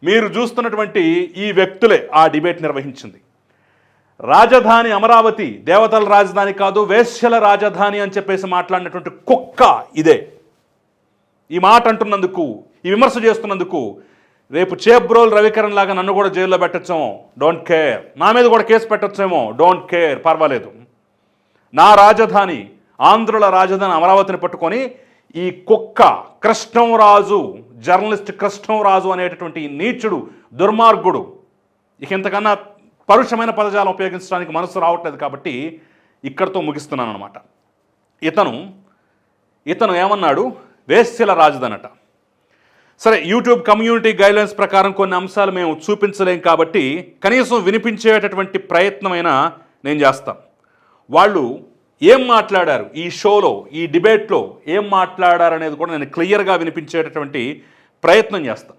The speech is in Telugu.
మీరు చూస్తున్నటువంటి ఈ వ్యక్తులే ఆ డిబేట్ నిర్వహించింది. రాజధాని అమరావతి దేవతల రాజధాని కాదు, వేశ్యల రాజధాని అని చెప్పేసి మాట్లాడినటువంటి కుక్క ఇదే. ఈ మాట అంటున్నందుకు, ఈ విమర్శ చేస్తున్నందుకు రేపు చేబ్రోల్ రవికరణ్ లాగా నన్ను కూడా జైల్లో పెట్టచ్చేమో, డోంట్ కేర్. నా మీద కూడా కేసు పెట్టచ్చేమో, డోంట్ కేర్, పర్వాలేదు. నా రాజధాని, ఆంధ్రుల రాజధాని అమరావతిని పట్టుకొని ఈ కుక్క కృష్ణంరాజు, జర్నలిస్ట్ కృష్ణంరాజు అనేటటువంటి నీచుడు, దుర్మార్గుడు, ఇక ఇంతకన్నా పరుషమైన పదజాలం ఉపయోగించడానికి మనసు రావట్లేదు కాబట్టి ఇక్కడితో ముగిస్తున్నాను అనమాట. ఇతను ఏమన్నాడు, వేశ్యల రాజధాని అట. సరే, యూట్యూబ్ కమ్యూనిటీ గైడ్లైన్స్ ప్రకారం కొన్ని అంశాలు మేము చూపించలేం కాబట్టి కనీసం వినిపించేటటువంటి ప్రయత్నమైనా నేను చేస్తాను. వాళ్ళు ఏం మాట్లాడారు ఈ షోలో, ఈ డిబేట్లో ఏం మాట్లాడారు అనేది కూడా నేను క్లియర్గా వినిపించేటటువంటి ప్రయత్నం చేస్తాను.